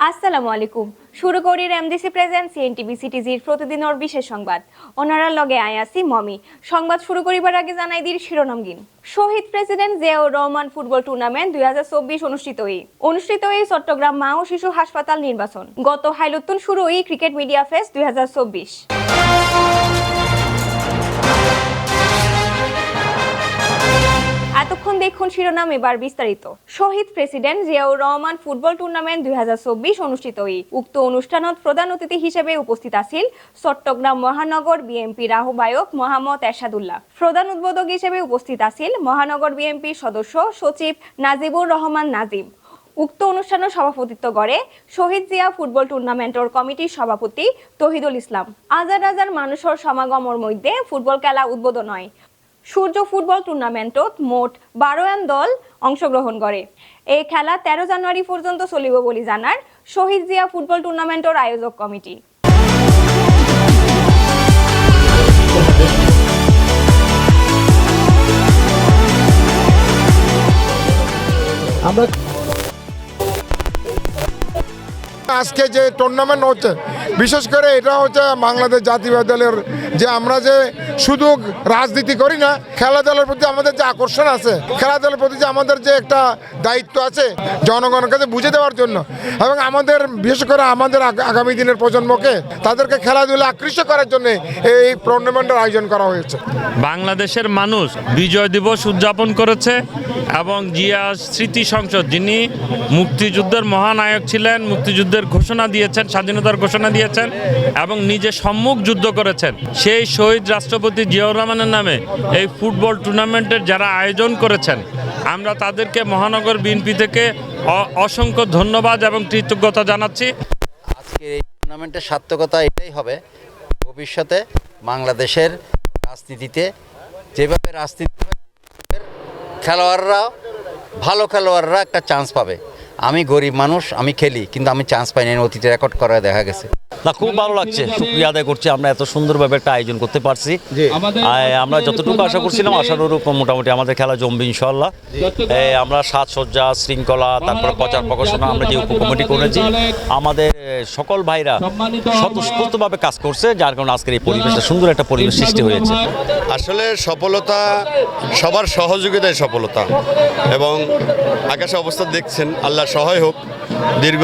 আসসালামু আলাইকুম। শুরু করি এমডিসি প্রেজেন্ট সিএনটিভি সিটিজির প্রতিদিনের বিশেষ সংবাদ। ওনারার লগে আছি মমি। সংবাদ শুরু করিবার আগে জানাই দিই শিরোনামগিন। শহীদ president Ziaur Rahman football tournament 2024 অনুষ্ঠিত এই চট্টগ্রাম মা ও শিশু হাসপাতাল নির্বাচন। গত হাইলুতুন শুরু এই ক্রিকেট মিডিয়া ফেস্ট 2024। এতক্ষণ দেখুন শিরোনাম, এবার বিস্তারিত। শহীদ president Ziaur Rahman football tournament 2024 অনুষ্ঠিত। উক্ত অনুষ্ঠানত প্রধান অতিথি হিসেবে উপস্থিত আছেন চট্টগ্রাম মহানগর বিএনপির আহ্বায়ক মোহাম্মদ এরশাদুল্লাহ। প্রধান উদ্বোধক হিসেবে উপস্থিত আছেন মহানগর বিএনপির সদস্য সচিব নাজিবুর রহমান নাজিম। উক্ত অনুষ্ঠানে সভাপতিত্ব করে শহীদ জিয়া ফুটবল টুর্নামেন্টর কমিটির সভাপতি তহিদুল ইসলাম। হাজার হাজার মানুষের সমাগমের মধ্যে ফুটবল খেলা উদ্বোধন হয়। সূর্য ফুটবল টুর্নামেন্টত মোট 12 দল অংশগ্রহণ করে। এই খেলা 13 জানুয়ারি পর্যন্ত চলিব বলে জানার শহীদ জিয়া ফুটবল টুর্নামেন্টর আয়োজক কমিটি। আজকে যে টুর্নামেন্ট হচ্ছে, বিশেষ করে এটা হচ্ছে বাংলাদেশ জাতীয় দলের যে আমরা যে শুধু রাজনীতি করি না, খেলাধুলার প্রতি আমাদের যে আকর্ষণ আছে, খেলাধুলার প্রতি যে আমাদের যে একটা দায়িত্ব আছে জনগণের কাছে বুঝে দেওয়ার জন্য, এবং আমাদের বিশেষ করে আমাদের আগামী দিনের প্রজন্মকে তাদেরকে খেলাধুলা আকৃষ্ট করার জন্য এই টুর্নামেন্টের আয়োজন করা হয়েছে। বাংলাদেশের মানুষ বিজয় দিবস উদযাপন করেছে এবং জিয়া স্মৃতি সংসদ, যিনি মুক্তিযুদ্ধের মহানায়ক ছিলেন, মুক্তিযুদ্ধের ঘোষণা দিয়েছেন, স্বাধীনতার ঘোষণা দিয়েছেন এবং নিজে সম্মুখ যুদ্ধ করেছেন, সেই শহীদ রাষ্ট্রপতি জিয়াউর রহমানের নামে এই ফুটবল টুর্নামেন্টের যারা আয়োজন করেছেন, আমরা তাদেরকে মহানগর বিএনপি থেকে অসংখ্য ধন্যবাদ এবং কৃতজ্ঞতা জানাচ্ছি। আজকে এই টুর্নামেন্টের সার্থকতা এটাই হবে, ভবিষ্যতে বাংলাদেশের রাজনীতিতে যেভাবে খেলোয়াড়রা, ভালো খেলোয়াড়রা একটা চান্স পাবে। আমি গরিব মানুষ, আমি খেলি, কিন্তু আমি চান্স পাইনি, অতীতে রেকর্ড করা দেখা গেছে। না, খুব ভালো লাগছে, শুকরিয়া আদায় করছি আমরা এত সুন্দরভাবে একটা আয়োজন করতে পারছি। আমরা যতটুকু আশা করছিলাম আশানুরূপ মোটামুটি আমাদের খেলা জমবে ইনশাল্লাহ। আমরা সাজসজ্জা, শৃঙ্খলা, তারপরে প্রচার প্রকাশনা আমরা যে উপকমিটি করেছি, আমাদের সকল ভাইরা স্বতঃস্ফূর্তভাবে কাজ করছে, যার কারণে আজকের এই পরিবেশটা সুন্দর একটা পরিবেশ সৃষ্টি হয়েছে। আসলে সফলতা সবার সহযোগিতায় সফলতা, এবং আকাশে অবস্থা দেখছেন, আল্লাহ সহায় হোক। দীর্ঘ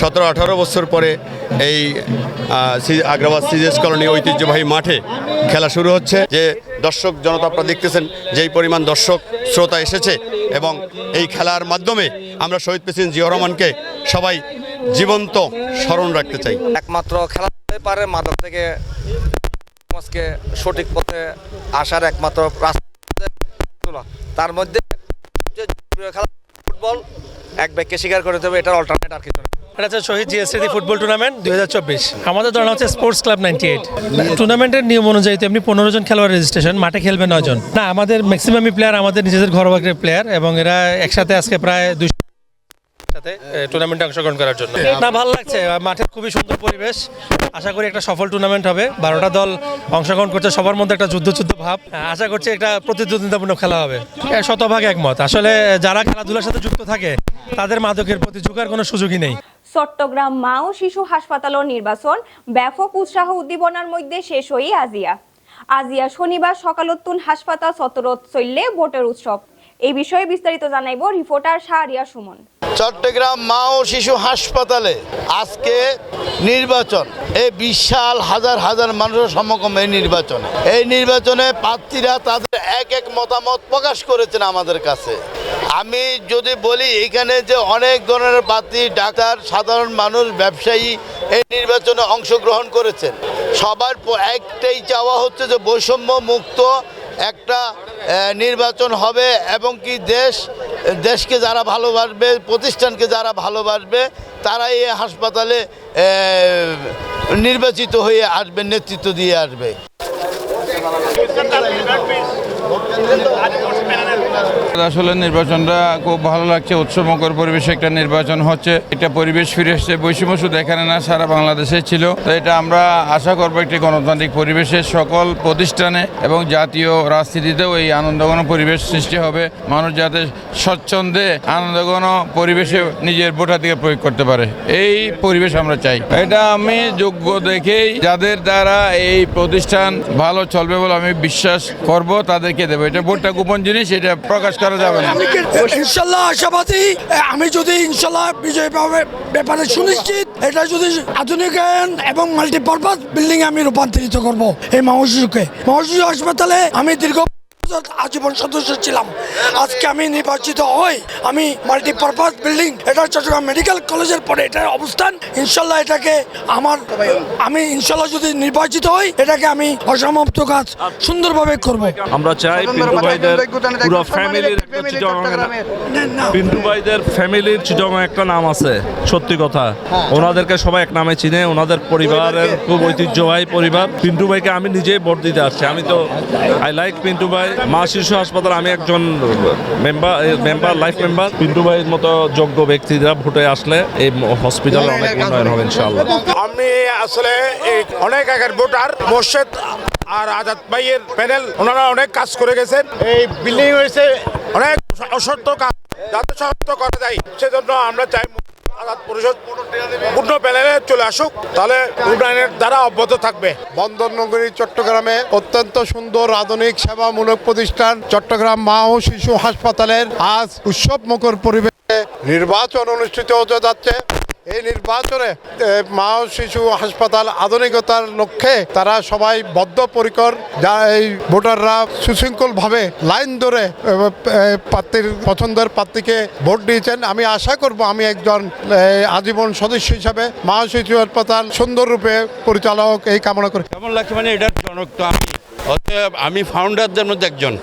17-18 বছর পরে এই আগ্রাবাদ সিজেস কলোনি ঐতিহ্যবাহী মাঠে খেলা শুরু হচ্ছে। যে দর্শক জনতা আপনারা দেখতেছেন, যেই পরিমাণ দর্শক শ্রোতা এসেছে, এবং এই খেলার মাধ্যমে আমরা শহীদ প্রেসিডেন্ট জিয়াউর রহমানকে সবাই জীবন্ত স্মরণ রাখতে চাই। একমাত্র খেলা পারে মাদক থেকে সমাজকে সঠিক পথে আসার একমাত্র রাস্তা। তার মধ্যে খেলা ফুটবল, এক ব্যাগকে স্বীকার করে দেবে, এটার অল্টারনেট আর কিছু না। এটা হচ্ছে শহীদ জিয়া স্মৃতি ফুটবল টুর্নামেন্ট 2024। আমাদের ধরনের হচ্ছে স্পোর্টস ক্লাব 98। টুর্নামেন্টের নিয়ম অনুযায়ী তো এমনি 15 জন খেলোয়াড় রেজিস্ট্রেশন, মাঠে খেলবে 9 জন। না, আমাদের ম্যাক্সিমামই প্লেয়ার আমাদের নিজেদের ঘরোয়া প্লেয়ার, এবং এরা একসাথে আজকে প্রায় 200 সাথে টুর্নামেন্টে অংশগ্রহণ করার জন্য। না, ভালো লাগছে, মাঠের খুবই সুন্দর পরিবেশ। আশা করি একটা সফল টুর্নামেন্ট হবে। 12টা দল অংশগ্রহণ করছে, সবার মধ্যে একটা যুদ্ধ ভাব। আশা করছি একটা প্রতিদ্বন্দ্বিতাপূর্ণ খেলা হবে। শতভাগ একমত। আসলে যারা খেলাধুলার সাথে যুক্ত থাকে তাদের মাদকের প্রতি ঝুঁকার কোনো সুযোগই নেই। চট্টগ্রাম মা ও শিশু হাসপাতালের নির্বাচন ব্যাপক উৎসাহ উদ্দীপনার মধ্যে শেষ হই আজিয়া শনিবার সকালতুন হাসপাতাল চত্বরত চললে ভোটের উৎসব। এই বিষয়ে বিস্তারিত জানাইব রিপোর্টার শাহরিয়া সুমন। চট্টগ্রাম মা ও শিশু হাসপাতালে আজকে নির্বাচন, এই বিশাল হাজার হাজার মানুষের সমাগম এই নির্বাচনে প্রার্থীরা তাদের এক মতামত প্রকাশ করেছেন আমাদের কাছে। আমি যদি বলি, এখানে যে অনেক ধরনের প্রার্থী, ডাক্তার, সাধারণ মানুষ, ব্যবসায়ী এই নির্বাচনে অংশগ্রহণ করেছেন। সবার একটাই চাওয়া হচ্ছে যে বৈষম্য মুক্ত একটা নির্বাচন হবে, এবং কি দেশকে যারা ভালোবাসবে, প্রতিষ্ঠানকে যারা ভালোবাসবে, তারা এই হাসপাতালে নির্বাচিত হয়ে আসবে, নেতৃত্ব দিয়ে আসবে। আসলে নির্বাচনটা খুব ভালো লাগছে, উৎসবমুখর পরিবেশে একটা নির্বাচন হচ্ছে, একটা পরিবেশ ফিরে এসছে। বৈষম্য শুধু এখানে না, সারা বাংলাদেশে ছিল। তো এটা আমরা আশা করবো একটি গণতান্ত্রিক পরিবেশে সকল প্রতিষ্ঠানে এবং জাতীয় রাজনীতিতেও এই আনন্দঘন পরিবেশ সৃষ্টি হবে। মানুষ যাতে স্বচ্ছন্দে আনন্দঘন পরিবেশে নিজের ভোটাধিকার প্রয়োগ করতে পারে, এই পরিবেশ আমরা চাই। এটা আমি যোগ্য দেখেই যাদের দ্বারা এই প্রতিষ্ঠান ভালো চলবে বলে আমি বিশ্বাস করব তাদেরকে দেবো। এটা ভোটটা গোপন জিনিস, এটা প্রকাশ করা যাবে না। ইনশাল্লাহ আশাবাদী, আমি যদি ইনশাল্লাহ বিজয় পাবে ব্যাপারে সুনিশ্চিত। এটা যদি আধুনিকায়ন এবং মাল্টিপারপাস বিল্ডিং আমি রূপান্তরিত করব এই মহশিশুকে। মহশিশু হাসপাতালে আমি দীর্ঘ আজীবন সদস্য ছিলাম। আজকে আমি নির্বাচিত হই, আমি মাল্টিপারপাস বিল্ডিং, এটা চট্টগ্রাম মেডিকেল কলেজের পরে এটার অবস্থান। ইনশাল্লাহ এটাকে আমি ইনশাল্লাহ যদি নির্বাচিত হই, এটাকে আমি অসমাপ্ত কাজ সুন্দরভাবে করব। আমরা চাই পিন্টু ভাইদের পুরো ফ্যামিলির পিন্টু ভাইদের ফ্যামিলির চিটং একটা নাম আছে, সত্যি কথা। ওনাদেরকে সবাই এক নামে চিনে, ওনাদের পরিবারের খুব ঐতিহ্যবাহী পরিবার। পিন্টু ভাইকে আমি নিজেই ভোট দিতে আসছি। আমি তো আই লাইক পিন্টু ভাই। মা শিশু হাসপাতাল আমি একজন মেম্বার লাইফ মেম্বার। পিন্টু ভাইয়ের মতো যোগ্য ব্যক্তিরা ভোটে আসলে এই হসপিটালে অনেক উন্নয়ন হবে ইনশাআল্লাহ। আমি আসলে অনেক আগের ভোটার মোর্শেদ আর আজাদ ভাইয়ের প্যানেল, ওনারা অনেক কাজ করে গেছেন। এই বিল্ডিং হয়েছে অনেক অসত্য কাজ, যাতে সত্য করা যায়, সেজন্য আমরা চাই আজাদ পরিষদ পূর্ণ প্যানেলে চলে আসুক, তাহলে উন্নয়নের দ্বারা অব্যাহত থাকবে। বন্দরনগরী চট্টগ্রামে অত্যন্ত সুন্দর আধুনিক সেবামূলক প্রতিষ্ঠান চট্টগ্রাম মা ও শিশু হাসপাতালের আজ উৎসবমুখর পরিবেশে নির্বাচন অনুষ্ঠিত হতে যাচ্ছে। এই নির্বাচনে মা ও শিশু হাসপাতাল আধুনিকতার লক্ষ্যে তারা সবাই বদ্ধপরিকর। যা এই ভোটাররা সুশৃঙ্খলভাবে লাইন ধরে প্রার্থীর পছন্দের প্রার্থীকে ভোট দিয়েছেন। আমি আশা করব আমি একজন আজীবন সদস্য হিসাবে মা ও শিশু হাসপাতাল সুন্দররূপে পরিচালক এই কামনা করি। কেমন লাগছে মানে এটার জনক তো অতএব আমি ফাউন্ডারদের মধ্যে একজন,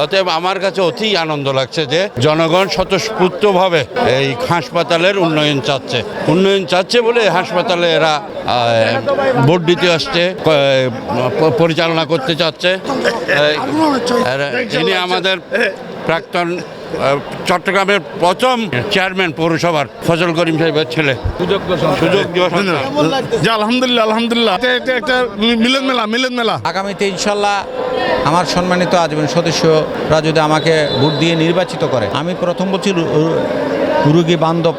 অতএব আমার কাছে অতি আনন্দ লাগছে যে জনগণ স্বতঃস্ফূর্তভাবে এই হাসপাতালের উন্নয়ন চাচ্ছে বলে হাসপাতালে এরা ভোট দিতে আসছে, পরিচালনা করতে চাচ্ছে। ইনি আমাদের প্রাক্তন চট্টগ্রামের প্রথম চেয়ারম্যান পৌরসভার ফজল করিম সাহেবের ছেলে। আলহামদুলিল্লাহ একটা মিলন মেলা। আগামীতে ইনশাল্লাহ আমার সম্মানিত আজীবন সদস্যরা যদি আমাকে ভোট দিয়ে নির্বাচিত করে, আমি প্রথম বলছি রোগী বান্ধব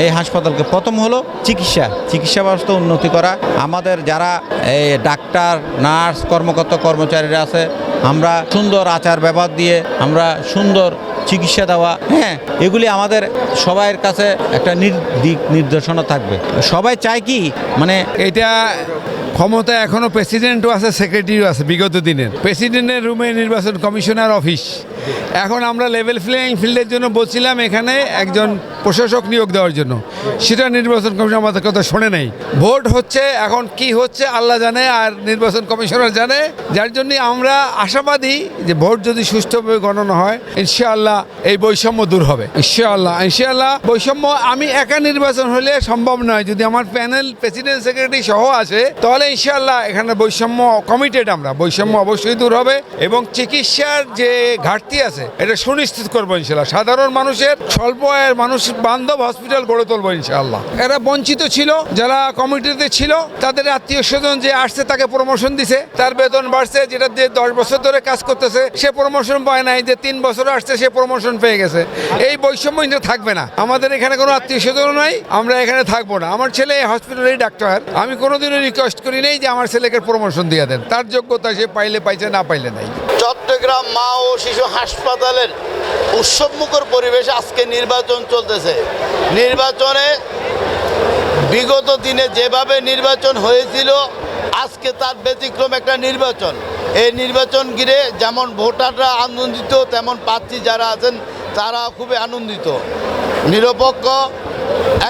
এই হাসপাতালকে। প্রথম হলো চিকিৎসা ব্যবস্থা উন্নতি করা। আমাদের যারা এই ডাক্তার, নার্স, কর্মচারীরা আছে, আমরা সুন্দর আচার ব্যবহার দিয়ে আমরা সুন্দর চিকিৎসা দেওয়া, এগুলি আমাদের সবার কাছে একটা দিক নির্দেশনা থাকবে। সবাই চায় কি মানে এটা ক্ষমতা এখনো প্রেসিডেন্টও আছে, সেক্রেটারিও আছে। বিগত দিনের প্রেসিডেন্টের রুমে নির্বাচন কমিশনার অফিস। এখন আমরা লেভেল প্লেয়িং ফিল্ডের জন্য বলছিলাম এখানে একজন প্রশাসক নিয়োগ দেওয়ার জন্য, সেটা নির্বাচন কমিশন আমাদের কথা শোনে নাই। ভোট হচ্ছে, এখন কি হচ্ছে আল্লাহ জানে আর নির্বাচন কমিশনার জানে। যার জন্য আমরা আশাবাদী যে ভোট যদি সুষ্ঠুভাবে গণনা হয়, ইনশাআল্লাহ এই বৈষম্য দূর হবে। ইনশাআল্লাহ বৈষম্য আমি একা নির্বাচন হলে সম্ভব নয়, যদি আমার প্যানেল প্রেসিডেন্ট সেক্রেটারি সহ আসে তাহলে ইনশাআল্লাহ এখানে বৈষম্য কমিটেড, আমরা বৈষম্য অবশ্যই দূর হবে এবং চিকিৎসার যে ঘাটতি আছে এটা সুনিশ্চিত করবো ইনশাআল্লাহ। সাধারণ মানুষের, স্বল্প আয়ের মানুষ বান্ধব হসপিটাল গড়ে তুলবো ইনশাআল্লাহ। এরা বঞ্চিত ছিল, যারা কমিটিতে ছিল তাদের আত্মীয় স্বজন যে আসছে তাকে প্রমোশন দিছে, তার বেতন বাড়ছে। যেটা যে 10 বছর ধরে কাজ করতেছে সে প্রমোশন পায় নাই, যে 3 বছর আসছে সে প্রমোশন পেয়ে গেছে। এই বৈষম্য এটা থাকবে না। আমাদের এখানে কোনো আত্মীয় স্বজন নাই, আমরা এখানে থাকবো না। আমার ছেলে হসপিটালের ডাক্তার, আমি কোনোদিনও রিকোয়েস্ট করি নেই যে আমার ছেলেকে প্রমোশন দিয়ে দেন। তার যোগ্যতা সে পাইলে পাইছে, না পাইলে নাই। চট্টগ্রাম মা ও শিশু হাসপাতালের উৎসবমুখর পরিবেশে আজকে নির্বাচন চলতেছে। নির্বাচনে বিগত দিনে যেভাবে নির্বাচন হয়েছিল, আজকে তার ব্যতিক্রম একটা নির্বাচন। এই নির্বাচন ঘিরে যেমন ভোটাররা আনন্দিত, তেমন প্রার্থী যারা আছেন তারা খুবই আনন্দিত। নিরপেক্ষ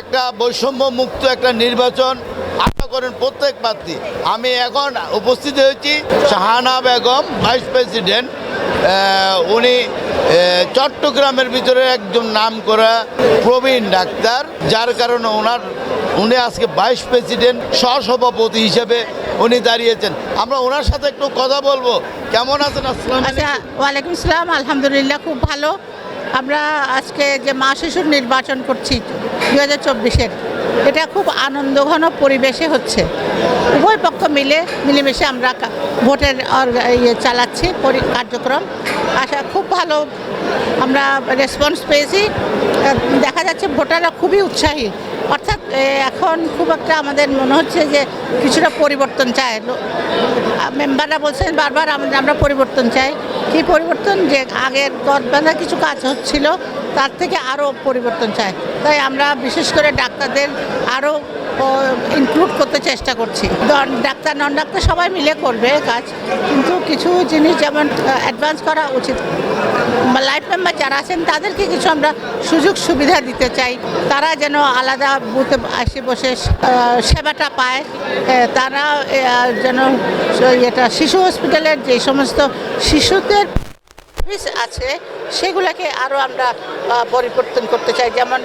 একটা বৈষম্য মুক্ত একটা নির্বাচন আশা করেন প্রত্যেক প্রার্থী। আমি এখন উপস্থিত হয়েছি শাহানা বেগম, ভাইস প্রেসিডেন্ট। উনি চট্টগ্রামের ভিতরে একজন নাম করা প্রবীণ ডাক্তার, যার কারণে উনি আজকে ভাইস প্রেসিডেন্ট সহসভাপতি হিসেবে উনি দাঁড়িয়েছেন। আমরা ওনার সাথে একটু কথা বলবো। কেমন আছেন? আসসালাম। আচ্ছা, ওয়ালাইকুম আসসালাম। আলহামদুলিল্লাহ, খুব ভালো। আমরা আজকে যে মা শিশুর নির্বাচন করছি 2024-এর, এটা খুব আনন্দঘন পরিবেশে হচ্ছে। উভয় পক্ষ মিলেমিশে আমরা ভোটের চালাচ্ছি কার্যক্রম। আশা খুব ভালো আমরা রেসপন্স পেয়েছি। দেখা যাচ্ছে ভোটাররা খুবই উৎসাহী। অর্থাৎ এখন খুব একটা আমাদের মনে হচ্ছে যে কিছুটা পরিবর্তন চায়। মেম্বাররা বলছেন বারবার আমরা পরিবর্তন চাই। কি পরিবর্তন? যে আগের গদবাঁধা কিছু কাজ হচ্ছিল তার থেকে আরও পরিবর্তন চাই। তাই আমরা বিশেষ করে ডাক্তারদের আরও ইনক্লুড করতে চেষ্টা করছি। ডাক্তার নন ডাক্তার সবাই মিলে করবে কাজ, কিন্তু কিছু জিনিস যেমন অ্যাডভান্স করা উচিত। লাইফ মেম্বার যারা আছেন তাদেরকে কিছু আমরা সুযোগ সুবিধা দিতে চাই। তারা যেন আলাদা বুথে এসে বসে সেবাটা পায়। তারা যেন এটা শিশু হসপিটালের যে সমস্ত শিশুদের আছে সেগুলোকে আরও আমরা পরিবর্তন করতে চাই। যেমন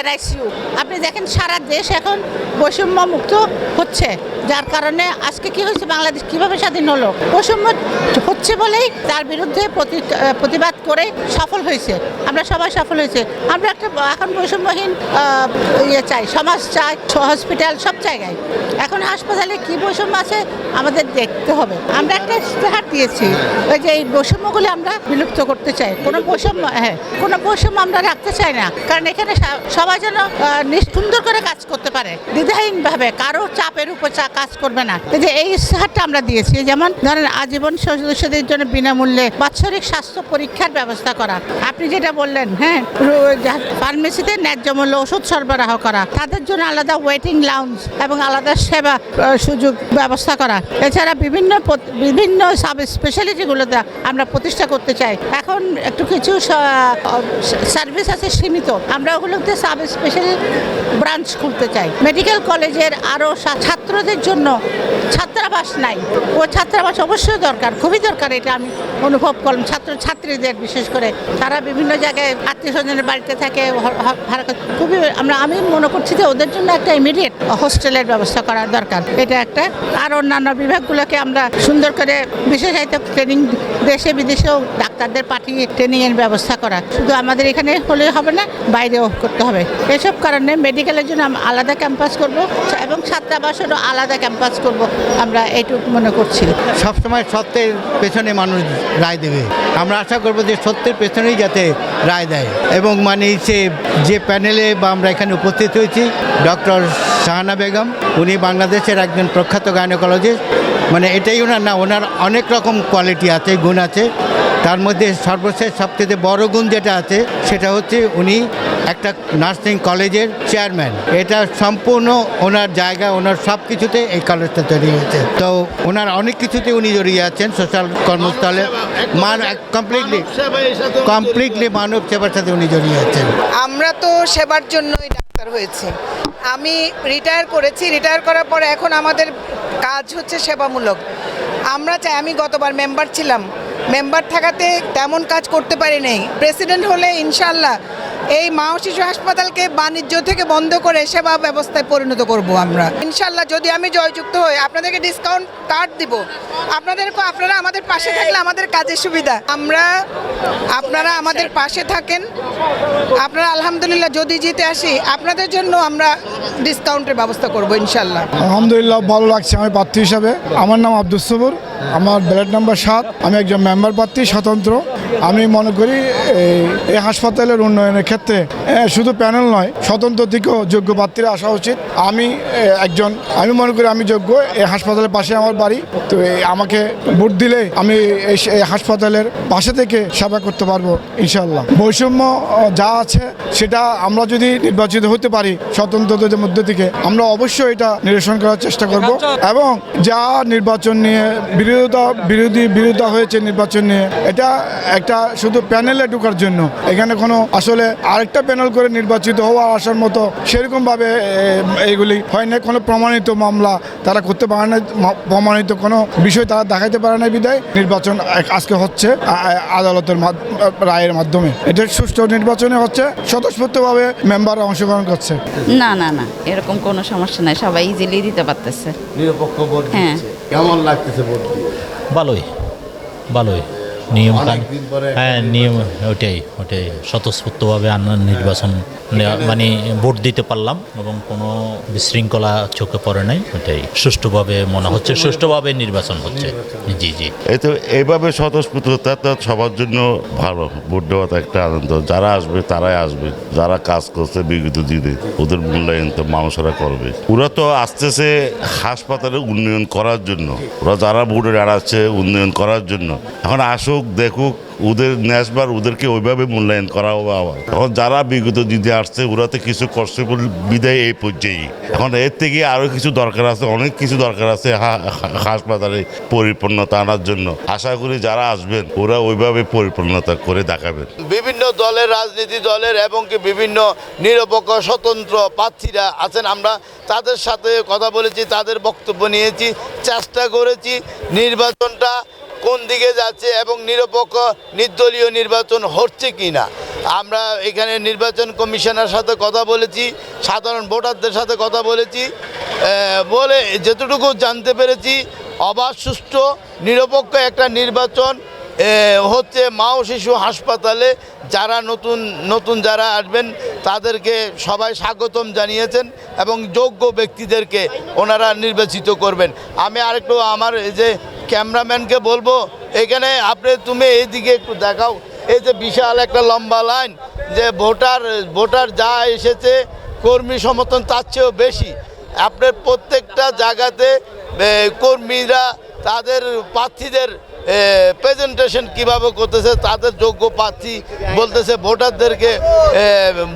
NICU, আপনি দেখেন সারা দেশ এখন বৈষম্য মুক্ত হচ্ছে, যার কারণে আজকে কি হয়েছে, বাংলাদেশ কিভাবে স্বাধীন হলো? বৈষম্য হচ্ছে বলেই তার বিরুদ্ধে প্রতিবাদ করে সফল হয়েছে। আমরা সবাই সফল হয়েছে। আমরা একটা এখন বৈষম্যহীন চাই, সমাজ চাই, হসপিটাল সব জায়গায়। এখন হাসপাতালে কি বৈষম্য আছে আমাদের দেখতে হবে। আমরা একটা ইশতেহার দিয়েছি, ওই যে এই বৈষম্যগুলি আমরা বিলুপ্ত করতে চাই। কোনো বৈষম্য আমরা রাখতে চাই না, কারণ এখানে সবাই যেন সুন্দর করে কাজ করতে পারে, দ্বিধাহীনভাবে, কারো চাপের উপর কাজ করবে না। এই ইশতেহারটা আমরা দিয়েছি। যেমন ধরেন আজীবন সদস্যদের জন্য বিনামূল্যে বাৎসরিক স্বাস্থ্য পরীক্ষার ব্যবস্থা করা। আপনি যেটা বললেন, হ্যাঁ, ফার্মেসিতে ন্যায্য মূল্য ওষুধ সরবরাহ করা, তাদের জন্য আলাদা ওয়েটিং লাউঞ্জ এবং আলাদা সেবা সুযোগ ব্যবস্থা করা। এছাড়া বিভিন্ন সাব স্পেশালিটিগুলোতে আমরা প্রতিষ্ঠা করতে চাই। এখন একটু কিছু সার্ভিস আছে সীমিত, আমরা ওগুলোতে সাব স্পেশাল ব্রাঞ্চ খুলতে চাই। মেডিকেল কলেজের আরও ছাত্রদের জন্য ছাত্রাবাস নাই, ও ছাত্রাবাস অবশ্যই দরকার, খুবই দরকার। এটা আমি অনুভব করলাম। ছাত্রছাত্রীদের বিশেষ করে তারা বিভিন্ন জায়গায় আত্মীয় স্বজনের বাড়িতে থাকে, খুবই আমি মনে করছি যে ওদের জন্য একটা ইমিডিয়েট হোস্টেলের ব্যবস্থা করা দরকার। এটা একটা। আর অন্যান্য বিভাগগুলোকে আমরা সুন্দর করে বিশেষায়িত ট্রেনিং, দেশে বিদেশেও ডাক্তারদের পাঠিয়ে ট্রেনিংয়ের ব্যবস্থা করা। শুধু আমাদের এখানে হলে হবে না, বাইরেও করতে হবে। এসব কারণে মেডিকেলের জন্য আলাদা ক্যাম্পাস করব এবং ছাত্রাবাসেরও আলাদা ক্যাম্পাস করব, আমরা এইটুকু মনে করছি। সবসময় সত্যের পেছনে মানুষ রায় দেবে। আমরা আশা করব যে সত্যের পেছনেই যাতে রায় দেয়। এবং মানে যে প্যানেলে বা আমরা এখানে উপস্থিত হয়েছি, ডক্টর শাহানা বেগম, উনি বাংলাদেশের একজন প্রখ্যাত গাইনোকোলজিস্ট। মানে এটাই ওনার না, ওনার অনেক রকম কোয়ালিটি আছে, গুণ আছে। তার মধ্যে সর্বশেষ সবচেয়ে বড় গুণ যেটা আছে সেটা হচ্ছে উনি একটা নার্সিং কলেজের চেয়ারম্যান। এটা সম্পূর্ণ ওনার জায়গা, ওনার সব কিছুতে এই কলেজটা তৈরি হয়েছে। তো ওনার অনেক কিছুতে উনি জড়িয়ে আছেন, সোশ্যাল কর্মস্থলে কমপ্লিটলি মানব সেবার সাথে উনি জড়িয়ে আছেন। আমরা তো সেবার জন্যই ডাক্তার হয়েছি। আমি রিটায়ার করেছি, রিটায়ার করার পরে এখন আমাদের কাজ হচ্ছে সেবামূলক। আমরা চাই, আমি গতবার মেম্বার ছিলাম, মেম্বার থাকাতে তেমন কাজ করতে পারি নাই। প্রেসিডেন্ট হলে ইনশাল্লাহ এই মা ও শিশু হাসপাতালকে বাণিজ্য থেকে বন্ধ করে সেবা ব্যবস্থায় পরিণত করব আমরা ইনশাল্লাহ। যদি আমি জয়যুক্ত হই আপনাদেরকে ডিসকাউন্ট কার্ড দিব। আপনারা আমাদের পাশে থাকলে আমাদের কাজের সুবিধা। আপনারা আমাদের পাশে থাকেন, আপনারা আলহামদুলিল্লাহ যদি জিতে আসি আপনাদের জন্য আমরা ডিসকাউন্টের ব্যবস্থা করব ইনশাল্লাহ। আলহামদুলিল্লাহ, ভালো লাগছে আমি প্রার্থী হিসাবে। আমার নাম আব্দুস সবুর, আমার ব্যালট নাম্বার 7। আমি একজন মেম্বার প্রার্থী, স্বতন্ত্র। আমি মনে করি এই হাসপাতালের উন্নয়নের ক্ষেত্রে শুধু প্যানেল নয়, স্বতন্ত্র থেকেও যোগ্য প্রার্থীরা আসা উচিত। আমি মনে করি আমি যোগ্য। এই হাসপাতালের পাশে আমার বাড়ি, তো আমাকে ভোট দিলে আমি এই হাসপাতালের পাশে থেকে সেবা করতে পারবো ইনশাল্লাহ। বৈষম্য যা আছে সেটা আমরা যদি নির্বাচিত হতে পারি স্বতন্ত্রদের মধ্যে থেকে, আমরা অবশ্যই এটা নিরসন করার চেষ্টা করব এবং যা নির্বাচন নিয়ে বিরোধিতা হয়েছে নির্বাচন নিয়ে, এটা একটা শুধু প্যানেলে ঢোকার জন্য। এখানে কোনো আসলে আরেকটা প্যানেল করে নির্বাচিত হওয়া আসার মতো সেরকমভাবে এইগুলি হয় না। কোনো প্রমাণিত মামলা তারা করতে পারে না, প্রমাণিত কোনো বিষয় তারা দেখাইতে পারে না, বিদায় নির্বাচন আজকে হচ্ছে আদালতের রায়ের মাধ্যমে। এটা সুষ্ঠু নির্বাচনে হচ্ছে, স্বতঃস্ফূর্তভাবে মেম্বাররা অংশগ্রহণ করছে। না না না, এরকম কোনো সমস্যা নাই, সবাই ইজিলি দিতে পারতেছে। নিরপেক্ষ ভোট হ্যাঁ। দিচ্ছে। কেমন লাগতেছে ভোট দিয়ে? ভালোই নিয়ম অনেকদিন পরে হ্যাঁ নিয়ম ওটাই স্বতঃস্ফূর্তভাবে নির্বাচন মানে ভোট দিতে পারলাম এবং কোনো বিশৃঙ্খলা চোখে পড়ে নাই। ওটাই সুষ্ঠুভাবে মনে হচ্ছে, সুষ্ঠুভাবে নির্বাচন হচ্ছে। জি জি, এই তো এইভাবে স্বতঃস্ফূর্ততা তো সবার জন্য ভালো। ভোট দেওয়া তো একটা আনন্দ, যারা আসবে তারাই আসবে, যারা কাজ করছে বিগত দিনে ওদের মূল্যায়ন তো মানুষেরা করবে। ওরা তো আসতেছে হাসপাতালে উন্নয়ন করার জন্য, ওরা যারা ভোটে দাঁড়াচ্ছে উন্নয়ন করার জন্য। এখন আসুক দেখুক, ওদের নেশবার ওদেরকে ওইভাবে মূল্যায়ন করা হবে। আবার এখন যারা বিগত দিতে আসছে ওরা তো কিছু করছে বিদায় এই পর্যায়ে। এখন এর থেকে আরও কিছু দরকার আছে, অনেক কিছু দরকার আছে হাসপাতালে পরিপূর্ণতা আনার জন্য। আশা করি যারা আসবেন ওরা ওইভাবে পরিপূর্ণতা করে দেখাবেন। বিভিন্ন দলের, রাজনীতি দলের এবং কি বিভিন্ন নিরপেক্ষ স্বতন্ত্র প্রার্থীরা আছেন, আমরা তাদের সাথে কথা বলেছি, তাদের বক্তব্য নিয়েছি, চেষ্টা করেছি নির্বাচনটা কোন দিকে যাচ্ছে এবং নিরপেক্ষ নির্দলীয় নির্বাচন হচ্ছে কি না। আমরা এখানে নির্বাচন কমিশনের সাথে কথা বলেছি, সাধারণ ভোটারদের সাথে কথা বলেছি, বলে যতটুকু জানতে পেরেছি অবাধ, সুষ্ঠু, নিরপেক্ষ একটা নির্বাচন হচ্ছে মা ও শিশু হাসপাতালে। যারা নতুন যারা আসবেন তাদেরকে সবাই স্বাগতম জানিয়েছেন এবং যোগ্য ব্যক্তিদেরকে ওনারা নির্বাচিত করবেন। আমি আরেকটু আমার এই যে ক্যামেরাম্যানকে বলবো, এখানে তুমি এইদিকে একটু দেখাও, এই যে বিশাল একটা লম্বা লাইন, যে ভোটার যা এসেছে কর্মী সমর্থন তার চেয়েও বেশি। আপনার প্রত্যেকটা জায়গাতে কর্মীরা তাদের প্রার্থীদের প্রেজেন্টেশন কিভাবে করতেছে, তাদের যোগ্য প্রার্থী বলতেছে, ভোটারদেরকে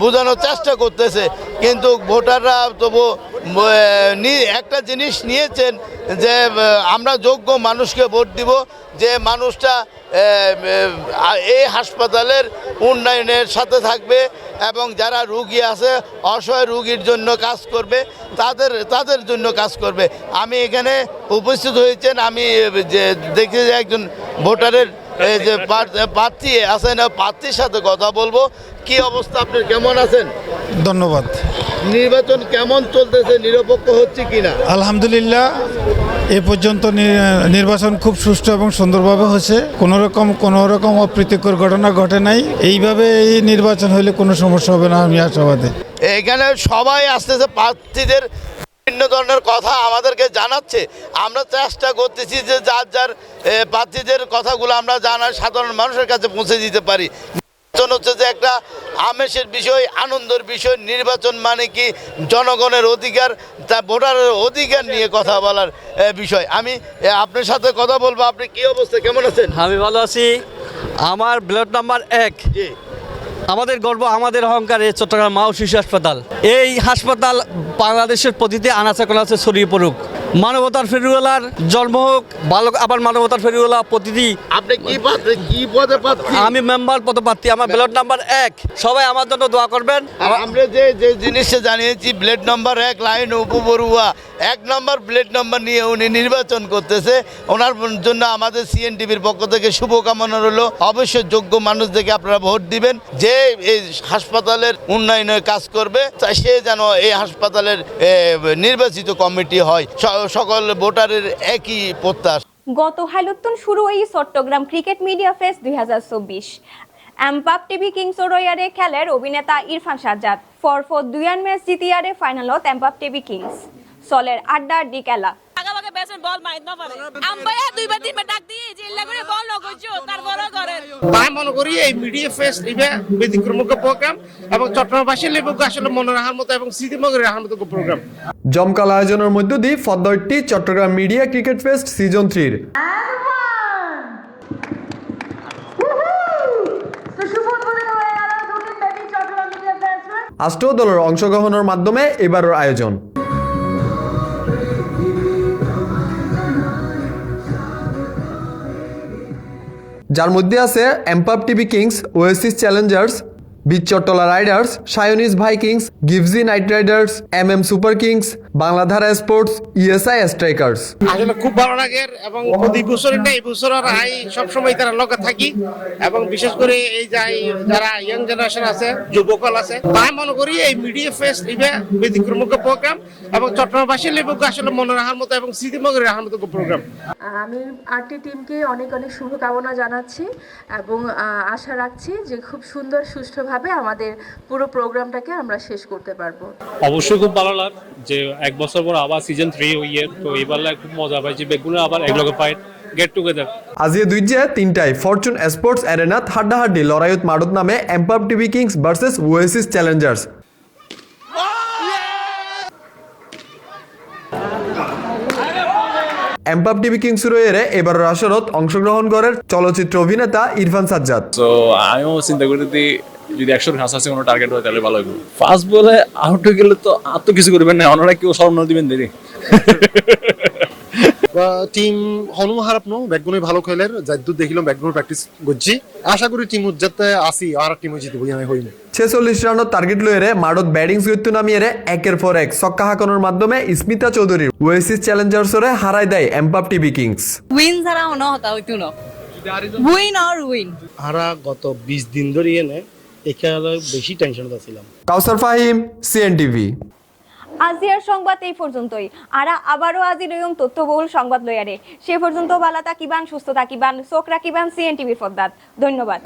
বোঝানোর চেষ্টা করতেছে। কিন্তু ভোটাররা তবু একটা জিনিস নিয়েছেন যে আমরা যোগ্য মানুষকে ভোট দিব, যে মানুষটা এই হাসপাতালের উন্নয়নের সাথে থাকবে এবং যারা রুগী আছে অসহায় রুগীর জন্য কাজ করবে, তাদের জন্য কাজ করবে। আমি এখানে উপস্থিত হয়েছেন, আমি যে দেখি যে একজন ভোটারের যে প্রার্থী আছেন, প্রার্থীর সাথে কথা বলবো। কি অবস্থা, আপনি কেমন আছেন? ধন্যবাদ। নির্বাচন কেমন চলতেছে, নিরপেক্ষ হচ্ছে কিনা? আলহামদুলিল্লাহ, এ পর্যন্ত নির্বাচন খুব সুষ্ঠু এবং সুন্দরভাবে হচ্ছে। কোনো রকম অপ্রীতিকর ঘটনা ঘটে নাই। এইভাবে এই নির্বাচন হলে কোনো সমস্যা হবে না, আমি আশাবাদী। এখানে সবাই আসতেছে, প্রার্থীদের বিভিন্ন ধরনের কথা আমাদেরকে জানাচ্ছে। আমরা চেষ্টা করতেছি যে যার প্রার্থীদের কথাগুলো আমরা সাধারণ মানুষের কাছে পৌঁছে দিতে পারি। নির্বাচন হচ্ছে যে একটা আমেজের বিষয়, আনন্দের বিষয়। নির্বাচন মানে কি জনগণের অধিকার, তা ভোটারের অধিকার নিয়ে কথা বলার বিষয়। আমি আপনার সাথে কথা বলবো। আপনি কি অবস্থা, কেমন আছেন? আমি ভালো আছি। আমার ব্লক নাম্বার 1, আমাদের গর্ব, আমাদের অহংকার এই চট্টগ্রাম মা ও শিশু হাসপাতাল। এই হাসপাতাল বাংলাদেশের প্রতিটি আনাচে কানাচে ছড়িয়ে পড়ুক। মানবতার ফেরিওয়ালার জন্ম হোক, ভালো আবার মানবতার ফেরিওয়ালা প্রতিটি। আপনি কি পদে প্রার্থী? আমি মেম্বার পদপ্রার্থী, আমার ব্লক নাম্বার 1। সবাই আমার জন্য দোয়া করবেন। আমরা যে জিনিসটা জানিয়েছি, ব্লেড নাম্বার 1 লাইন উপবড়ুয়া 1 নম্বর ব্লেড নাম্বার নিয়ে উনি নির্বাচন করতেছে। ওনার জন্য আমাদের সিএনটিভির পক্ষ থেকে শুভকামনা রইল। অবশ্যই যোগ্য মানুষদেরকে আপনারা ভোট দিবেন, যে এই হাসপাতালের উন্নয়নের কাজ করবে, তাই সে যেন এই হাসপাতালের নির্বাচিত কমিটি হয়। সকল ভোটারের একই প্রত্যাশা। গত হাইলুত্তন শুরু এই চট্টগ্রাম ক্রিকেট মিডিয়া ফেস্ট 2024 এমপাপ টিভি কিংস রয়ারে খেলের অভিনেতা ইরফান সাজ্জাদ ফরফর 2 ম্যাচ জিতিয়ারে ফাইনালত এমপাপ টিভি কিংস চলের আড্ডার দি খেলা আগাবাগে বেসন বল মাইত না পারে আম্পায়ার দুইবার তিনবার ডাক দিয়ে জিল্লা করে বল নগজো তারপরে করেন। আমি মনে করি এই মিডিয়া ফেস্ট ইভে ব্যতিক্রমক প্রোগ্রাম এবং চট্টগ্রামবাসীর লেবুকে আসলে মনে রাখার মতো এবং স্মৃতিমগ্ন রাখার মতো প্রোগ্রাম। জমকাল আয়োজনের মধ্য দিয়ে ফদ্দরটি Chattogram media cricket fest season 3 আষ্ট দলের অংশগ্রহণের মাধ্যমে এবারের আয়োজন। যার মধ্যে আছে এমপাপ টিভি কিংস, ওয়েসিস চ্যালেঞ্জার্স, বিচট্টলা রাইডার্স, সায়োনিস ভাইকিংস, গিভজি knight riders, super kings, Bangladhara sports, ESI strikers. আসলে খুব ভালো লাগে এবং প্রতি বছরই না এই বছর আর আই সবসময় তারা লগে থাকি এবং বিশেষ করে এই যারা ইয়াং জেনারেশন আছে, যুবকল আছে, তাই মনে করি এই মিডিয়া ফেস্ট ইভে ব্যতিক্রমক প্রোগ্রাম এবং চট্টগ্রামবাসীর লেবুকে আসলে মনে রাখার মতো এবং স্মৃতিমগ্ন রাখার মতো প্রোগ্রাম। আমি আরটি টিমকে অনেক অনেক শুভকামনা জানাচ্ছি এবং আশা রাখছি যে খুব সুন্দর সুষ্ঠুভাবে আমাদের পুরো প্রোগ্রামটাকে আমরা শেষ করতে পারবো। অবশ্যই খুব ভালো লাগ যে এক বছর পর আবার সিজন 3 হইয়ে, তো এবার খুব মজা পাইছি, বেগুলো আবার একলগে ফাইট গেট টুগেদার। আজিয়ে 3টায় ফরচুন স্পোর্টস অ্যারেনাত হাড্ডাহাড্ডি লড়াইত মারুত নামে এমপাপ TV kings versus oasis challengers. এমপাপ টিভি কিংস রয়েছে এবারের আসরত অংশগ্রহণ করার চলচ্চিত্র অভিনেতা ইরফান সাজ্জাদ। তো আমিও চিন্তা করি যদি 100 কাছাকাছি কোনো টার্গেট হয় তাহলে ভালো হবে। ফার্স্ট বলে আউট হয়ে গেলে তো আর তো কিছু করবেন না, ওনারা কেউ স্মরণ দিবেন দেরি। টিম হনু হারাপ নো ব্যাকগুনে ভালো খেলের যাইদু দেখিলাম ব্যাকগুনে প্র্যাকটিস করছি, আশা করি টিম যাতে আসি আর টিম জিতব আমি হইনি। 46 রানের টার্গেট লয়েরে মারত ব্যাটিং গত্যু নামিয়ে একের পর এক ছক্কা হাঁকানোর মাধ্যমে স্মিতা চৌধুরী ওয়েসিস চ্যালেঞ্জার্সরে হারাই দেয় এমপাপ টিভি কিংস। উইন ছাড়া অন্য হতা হইতো না, উইন আর উইন। আরা গত 20 দিন ধরে এনে এই খেলায় বেশি টেনশনে ছিলাম। কাউসার ফাহিম, সিএনটিভি। আজিয়ার সংবাদ এই পর্যন্তই। আরা আবারও আজি রইম তথ্যবহুল সংবাদ লইয়ারে। সে পর্যন্ত ভালো থাকিবান, সুস্থ থাকিবান, চোখ রাখিবান সিএনটিভির পর্দাত। ধন্যবাদ।